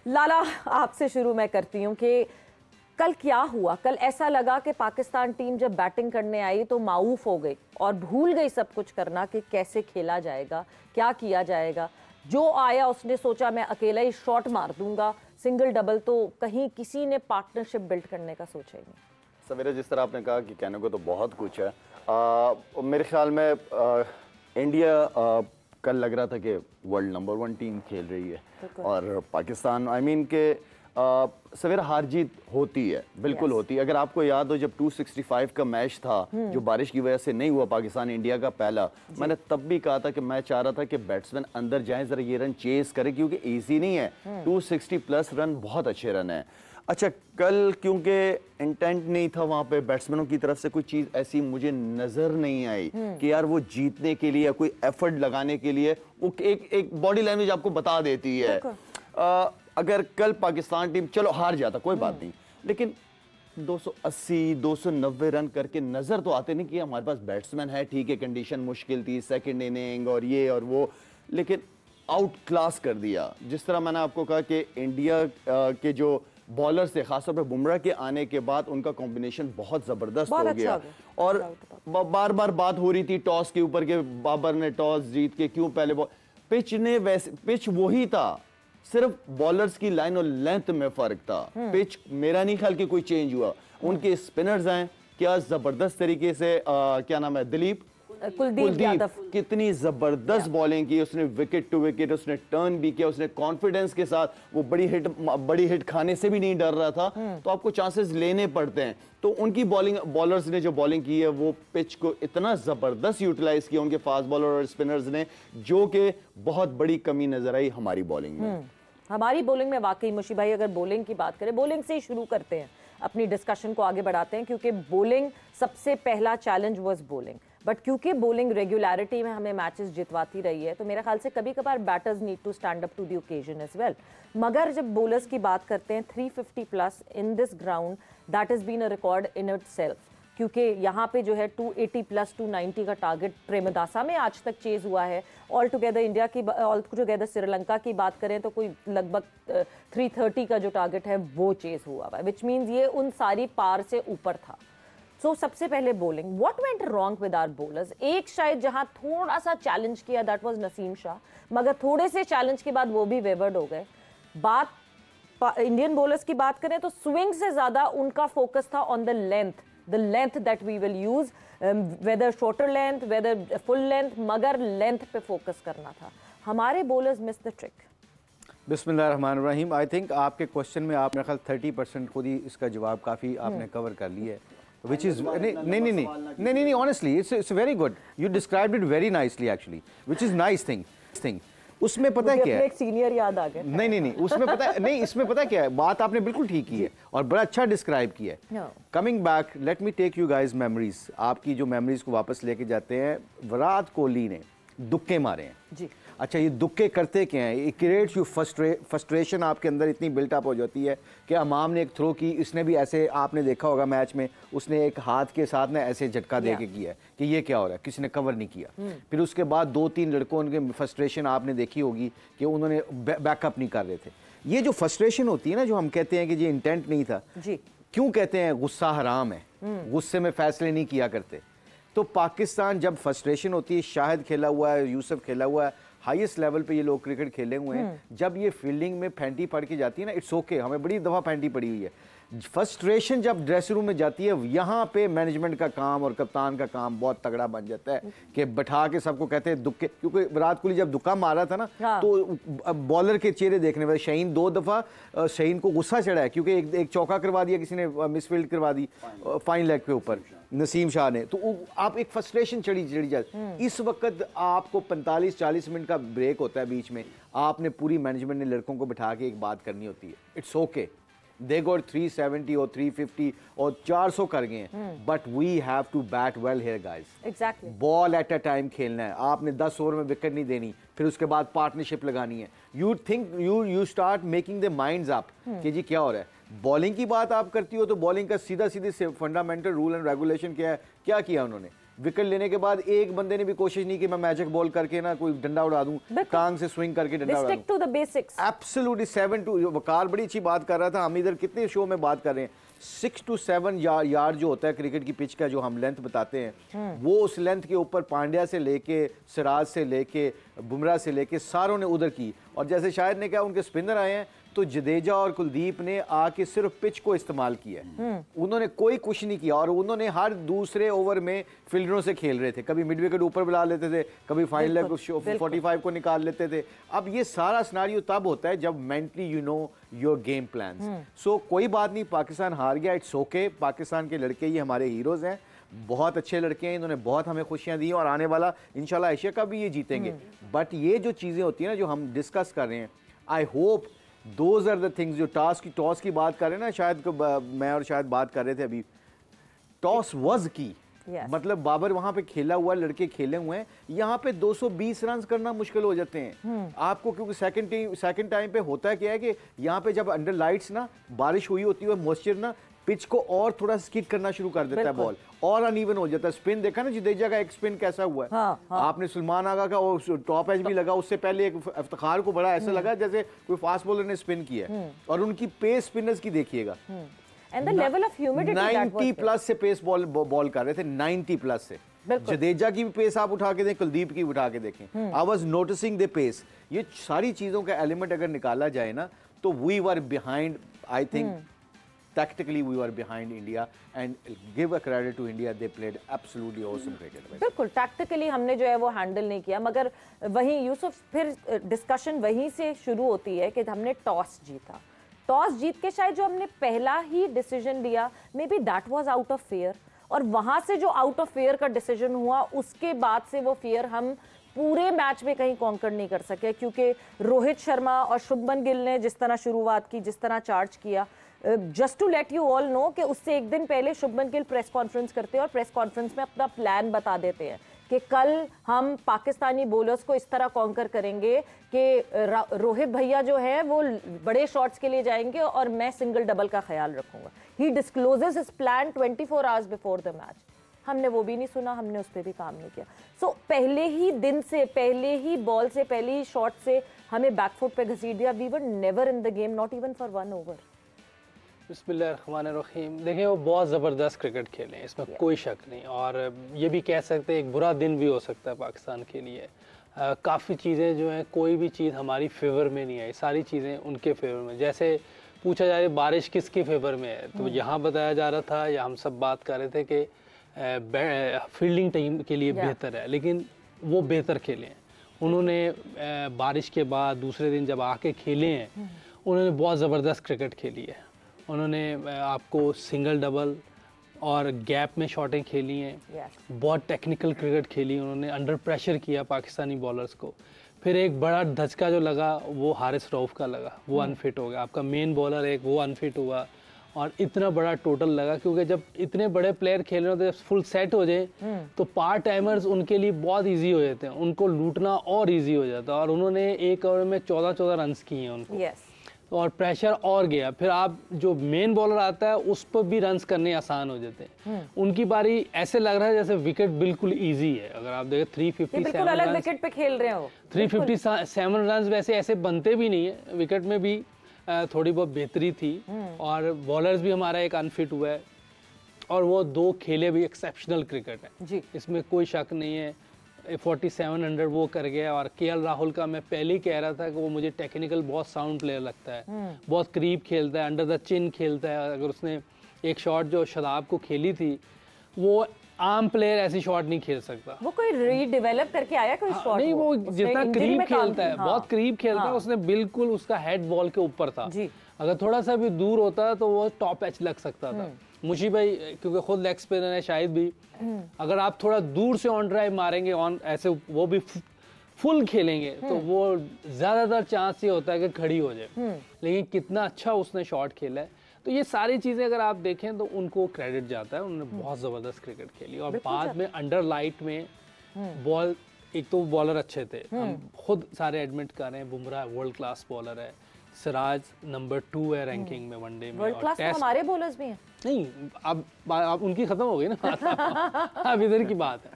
लाला, आपसे शुरू मैं करती हूँ कि कल क्या हुआ। कल ऐसा लगा कि पाकिस्तान टीम जब बैटिंग करने आई तो माऊफ हो गई और भूल गई सब कुछ करना कि कैसे खेला जाएगा, क्या किया जाएगा। जो आया उसने सोचा मैं अकेला ही शॉट मार दूंगा, सिंगल डबल, तो कहीं किसी ने पार्टनरशिप बिल्ड करने का सोचा ही नहीं। सवेरे जिस तरह आपने कहा कि कहने को तो बहुत कुछ है। मेरे ख्याल में इंडिया कल लग रहा था कि वर्ल्ड नंबर 1 टीम खेल रही है और पाकिस्तान के सवेरे हार जीत होती है, बिल्कुल होती है। अगर आपको याद हो जब 265 का मैच था जो बारिश की वजह से नहीं हुआ पाकिस्तान इंडिया का पहला, मैंने तब भी कहा था कि मैं चाह रहा था कि बैट्समैन अंदर जाएं, जरा ये रन चेस करें क्योंकि इजी नहीं है। 260 प्लस रन बहुत अच्छे रन है। अच्छा, कल क्योंकि इंटेंट नहीं था वहां पे बैट्समैनों की तरफ से, कोई चीज ऐसी मुझे नजर नहीं आई कि यार वो जीतने के लिए कोई एफर्ट लगाने के लिए वो एक बॉडी लैंग्वेज आपको बता देती है। अगर कल पाकिस्तान टीम चलो हार जाता कोई बात नहीं, लेकिन 280 290 रन करके नजर तो आते नहीं कि हमारे पास बैट्समैन है। ठीक है, कंडीशन मुश्किल थी, सेकंड इनिंग और ये और वो, लेकिन आउट क्लास कर दिया। जिस तरह मैंने आपको कहा कि इंडिया के जो बॉलर से खासतौर पे बुमराह के आने के बाद उनका कॉम्बिनेशन बहुत जबरदस्त हो गया। और बार बार बात हो रही थी टॉस के ऊपर के बाबर ने टॉस जीत के क्यों पहले बॉल, पिच ने वैसे पिच वही था, सिर्फ बॉलर्स की लाइन और लेंथ में फर्क था। पिच मेरा नहीं ख्याल कि कोई चेंज हुआ। उनके स्पिनर्स हैं क्या जबरदस्त तरीके से, क्या नाम है, कुलदीप यादव, कितनी जबरदस्त बॉलिंग की उसने, विकेट टू विकेट उसने टर्न भी किया, उसने कॉन्फिडेंस के साथ, वो बड़ी हिट खाने से भी नहीं डर रहा था। तो आपको चांसेस लेने पड़ते हैं। तो उनकी बॉलिंग, बॉलर्स ने जो बॉलिंग की है वो पिच को इतना जबरदस्त यूटिलाइज किया उनके फास्ट बॉलर और स्पिनर्स ने, जो कि बहुत बड़ी कमी नजर आई हमारी बॉलिंग में। हमारी बॉलिंग में वाकई मुशी भाई, अगर बॉलिंग की बात करें, बॉलिंग से ही शुरू करते हैं, अपनी डिस्कशन को आगे बढ़ाते हैं, क्योंकि बॉलिंग सबसे पहला चैलेंज वाज बॉलिंग। बट क्योंकि बॉलिंग रेगुलरिटी में हमें मैचेस जितवाती रही है, तो मेरे ख्याल से कभी कभार batters need to stand up to the occasion as well. मगर जब बॉलर्स की बात करते हैं, 350 plus in this ground, that has been a record in itself. क्योंकि यहाँ पे जो है 280 प्लस 290 का टारगेट प्रेमदासा में आज तक चेज हुआ है। ऑल टुगेदर इंडिया की, ऑल टुगेदर श्रीलंका की बात करें तो कोई लगभग 330 का जो टारगेट है वो चेज हुआ है, विच मीन्स ये उन सारी पार से ऊपर था। सो सबसे पहले bowling, what went wrong with our bowlers. एक शायद जहां थोड़ा सा चैलेंज किया, दैट वाज नसीम शाह, मगर थोड़े से चैलेंज के बाद वो भी वेवर्ड हो गए। बात इंडियन बॉलर्स की बात करें तो स्विंग से ज्यादा उनका फोकस था on the length that we will use, whether shorter length, whether full length, मगर लेंथ पे फोकस करना था। हमारे बॉलर्स मिस द ट्रिक। बिस्मिल्लाहिर्रहमानिर्रहीम। आई थिंक आपके क्वेश्चन में आप मेरे ख्याल 30% खुद ही इसका जवाब काफ़ी आपने कवर कर लिया है, which is नहीं honestly it's very good, you described it very nicely actually, which is nice thing। उसमें पता है क्या है, एक सीनियर याद आ गया। नहीं उसमें पता है, नहीं इसमें पता है क्या है, बात आपने बिल्कुल ठीक की है और बड़ा अच्छा डिस्क्राइब किया है। Coming back, let me take you guys memories, आपकी जो मेमोरीज को वापस लेके जाते हैं। विराट कोहली ने दुक्के मारे हैं जी। अच्छा, ये दुक्के करते क्या हैं, ये क्रिएट्स यू फ्रस्ट्रेशन, आपके अंदर इतनी बिल्टअप हो जाती है कि अमाम ने एक थ्रो की, इसने भी ऐसे, आपने देखा होगा मैच में, उसने एक हाथ के साथ ना ऐसे झटका दे के किया कि ये क्या हो रहा है, किसी ने कवर नहीं किया। फिर उसके बाद 2-3 लड़कों, उनके फ्रस्ट्रेशन आपने देखी होगी कि उन्होंने बैकअप नहीं कर रहे थे। ये जो फ्रस्ट्रेशन होती है ना, जो हम कहते हैं कि ये इंटेंट नहीं था जी। क्यों कहते हैं गुस्सा हराम है, गुस्से में फैसले नहीं किया करते। तो पाकिस्तान जब फ्रस्ट्रेशन होती है, शाहिद खेला हुआ है, यूसुफ खेला हुआ है, हाईएस्ट लेवल पे ये लोग क्रिकेट खेले हुए हैं। जब ये फील्डिंग में फैंटी पड़ के जाती है ना, इट्स ओके, हमें बड़ी दफ़ा फैंटी पड़ी हुई है। फ्रस्ट्रेशन जब ड्रेसिंग रूम में जाती है, यहाँ पे मैनेजमेंट का काम और कप्तान का काम बहुत तगड़ा बन जाता है कि बैठा के सबको कहते हैं दुक्के, क्योंकि विराट कोहली जब दुक्का मारा था ना तो बॉलर के चेहरे देखने में, शाहीन 2 दफ़ा शाहीन को गुस्सा चढ़ा है क्योंकि एक चौका करवा दिया, किसी ने मिसफील्ड करवा दी फाइन लेग के ऊपर, नसीम शाह ने। तो आप एक फ्रस्ट्रेशन चढ़ी जाए। इस वक्त आपको 45-40 मिनट का ब्रेक होता है बीच में, आपने पूरी मैनेजमेंट ने लड़कों को बैठा के एक बात करनी होती है। इट्स ओके, दे गॉट 370 और 350 और 400 कर गए हैं, but we have to bat well here guys. Exactly, ball at a time खेलना है, आपने 10 ओवर में विकेट नहीं देनी, फिर उसके बाद पार्टनरशिप लगानी है। You think you start making the minds up कि जी क्या हो रहा है। बॉलिंग की बात आप करती हो तो बॉलिंग का सीधा सीधे फंडामेंटल रूल एंड रेगुलेशन क्या है, क्या किया उन्होंने, विकेट लेने के बाद एक बंदे ने भी कोशिश नहीं की मैं मैजिक बॉल करके ना कोई डंडा उड़ा दूं, टांग से स्विंग करके डंडा उड़ा दूं। एब्सोल्युटली 7 टू वकार बड़ी अच्छी बात कर रहा था, हम इधर कितने शो में बात कर रहे हैं 6 to 7 यार्ड जो होता है क्रिकेट की पिच का जो हम लेंथ बताते हैं, वो उस लेंथ के ऊपर पांड्या से लेके सिराज से लेके बुमराह से लेके सारों ने उधर की। और जैसे शायद ने कहा उनके स्पिनर आए हैं तो जडेजा और कुलदीप ने आके सिर्फ पिच को इस्तेमाल किया है, उन्होंने कोई कुछ नहीं किया। और उन्होंने हर दूसरे ओवर में फील्डरों से खेल रहे थे, कभी मिड विकेट ऊपर बुला लेते थे, कभी फाइनल लेग 45 को निकाल लेते थे। अब ये सारा सिनेरियो तब होता है जब mentally you know your game plans. So कोई बात नहीं, पाकिस्तान हार गया, इट्स ओके। पाकिस्तान के लड़के ये हमारे हीरोज हैं, बहुत अच्छे लड़के हैं, इन्होंने बहुत हमें खुशियां दी और आने वाला इंशाल्लाह एशिया कप भी ये जीतेंगे। बट ये जो चीजें होती है ना जो हम डिस्कस कर रहे हैं, I hope those are the things. जो टॉस की बात कर रहे हैं ना, शायद मैं और शायद बात कर रहे थे अभी, टॉस वाज की। मतलब बाबर वहां पे खेला हुआ, लड़के खेले हुए हैं, यहाँ पे 220 रन करना मुश्किल हो जाते हैं आपको, क्योंकि सेकंड टाइम पे होता क्या है कि यहाँ पे जब अंडर लाइट्स ना बारिश हुई होती है, मॉइस्चर ना पिच को और थोड़ा स्किड करना शुरू कर देता है, बॉल और अनइवन हो जाता है। स्पिन देखा ना जडेजा का एक स्पिन कैसा हुआ है। हाँ। आपने सुलेमान आगा का और टॉप एज भी लगा, उससे पहले एक इफ्तिखार को बड़ा ऐसा लगा जैसे कोई फास्ट बॉलर ने स्पिन किया है। और उनकी पेस स्पिनर्स की देखिएगा, And the level of humidity 90 plus से पेस बॉल कर रहे थे, 90 प्लस से। जडेजा की भी पेस आप उठा के देखें, कुलदीप की उठा के देखें, I was noticing the pace. ये सारी चीजों का एलिमेंट अगर निकाला जाए ना तो we were behind, I think tactically we were behind India, and give a credit to India, they played absolutely awesome cricket। बिल्कुल टैक्टिकली हमने जो है वो हैंडल नहीं किया, मगर वहीं यूसुफ फिर डिस्कशन वहीं से शुरू होती है कि हमने टॉस जीता। टॉस जीत के शायद जो हमने पहला ही डिसीजन लिया, may be that was out of fair, और वहां से जो आउट ऑफ फेयर का डिसीजन हुआ उसके बाद से वो फेयर हम पूरे मैच में कहीं कॉन्कर नहीं कर सके, क्योंकि रोहित शर्मा और शुभमन गिल ने जिस तरह शुरुआत की, जिस तरह चार्ज किया, just to let you all know कि उससे एक दिन पहले शुभमन गिल प्रेस कॉन्फ्रेंस करते हैं और प्रेस कॉन्फ्रेंस में अपना प्लान बता देते हैं कि कल हम पाकिस्तानी बॉलर्स को इस तरह कॉन्कर करेंगे कि रोहित भैया जो है वो बड़े शॉट्स के लिए जाएंगे और मैं सिंगल डबल का ख्याल रखूंगा। He discloses his plan 24 hours before the match. हमने वो भी नहीं सुना, हमने उस पर भी काम नहीं किया। सो पहले ही दिन से, पहले ही बॉल से, पहले ही शॉट से हमें बैकफुट पे घसीट दिया। We were never in the game, not even for 1 over. बिस्मिल्लाहिर्रहमानिर्रहीम। देखिए वो बहुत ज़बरदस्त क्रिकेट खेले हैं, इसमें कोई शक नहीं। और ये भी कह सकते हैं एक बुरा दिन भी हो सकता है पाकिस्तान के लिए। काफ़ी चीज़ें जो हैं, कोई भी चीज़ हमारी फेवर में नहीं आई, सारी चीज़ें उनके फेवर में। जैसे पूछा जा रहा है बारिश किसके फेवर में है, तो यहाँ बताया जा रहा था या हम सब बात कर रहे थे कि फील्डिंग टीम के लिए बेहतर है, लेकिन वो बेहतर खेले हैं उन्होंने। बारिश के बाद दूसरे दिन जब आके खेले हैं, उन्होंने बहुत ज़बरदस्त क्रिकेट खेली है। उन्होंने आपको सिंगल डबल और गैप में शॉटें खेली हैं, बहुत टेक्निकल क्रिकेट खेली उन्होंने, अंडर प्रेशर किया पाकिस्तानी बॉलर्स को। फिर एक बड़ा धचका जो लगा वो हारिस रऊफ का लगा, वो अनफिट हो गया। आपका मेन बॉलर एक वो अनफिट हुआ और इतना बड़ा टोटल लगा, क्योंकि जब इतने बड़े प्लेयर खेल रहे होते हैं, फुल सेट हो जाए तो पार्ट टाइमर्स उनके लिए बहुत इजी हो जाते हैं, उनको लूटना और इजी हो जाता है। और उन्होंने एक ओवर में 14 रन्स किए हैं उनको। और प्रेशर और गया। फिर आप जो मेन बॉलर आता है उस पर भी रन्स करने आसान हो जाते हैं। उनकी बारी ऐसे लग रहा है जैसे विकेट बिल्कुल इजी है। अगर आप देखें 357 अलग विकेट पे खेल रहे हो, 357 रन्स वैसे ऐसे बनते भी नहीं है। विकेट में भी थोड़ी बहुत बेहतरी थी और बॉलर्स भी हमारा एक अनफिट हुआ है और वो 2 खेले भी एक्सेप्शनल क्रिकेट है, इसमें कोई शक नहीं है। 4700 वो कर गया। और केएल राहुल का मैं पहले ही कह रहा था कि वो मुझे टेक्निकल बहुत साउंड प्लेयर लगता है, बहुत करीब खेलता है, अंडर द चिन खेलता है। अगर उसने एक शॉट जो शदाब को खेली थी, वो आम प्लेयर ऐसी शॉट नहीं खेल सकता। वो कोई रीडेवलप करके आया कोई शॉट? नहीं, वो जितना करीब खेलता है, बहुत करीब खेलता है, उसने बिल्कुल उसका हेड बॉल के ऊपर था। अगर थोड़ा सा भी दूर होता तो वो टॉप एच लग सकता था। मुशी भाई क्योंकि खुद लेग स्पिनर है, शायद भी अगर आप थोड़ा दूर से ऑन ड्राइव मारेंगे, ऑन ऐसे वो भी फुल खेलेंगे तो वो ज्यादातर चांस ये होता है कि खड़ी हो जाए। लेकिन कितना अच्छा उसने शॉट खेला है। तो ये सारी चीजें अगर आप देखें तो उनको क्रेडिट जाता है, उन्होंने बहुत जबरदस्त क्रिकेट खेली। और बाद में अंडर लाइट में बॉल, एक तो बॉलर अच्छे थे, हम खुद सारे एडमिट कर रहे हैं, बुमराह वर्ल्ड क्लास बॉलर है, सिराज नंबर 2 है रैंकिंग में वनडे में। वर्ल्ड और क्लास तो टेस्ट हमारे बॉलर्स भी हैं। नहीं, अब उनकी खत्म हो गई ना बात। अब इधर की बात है।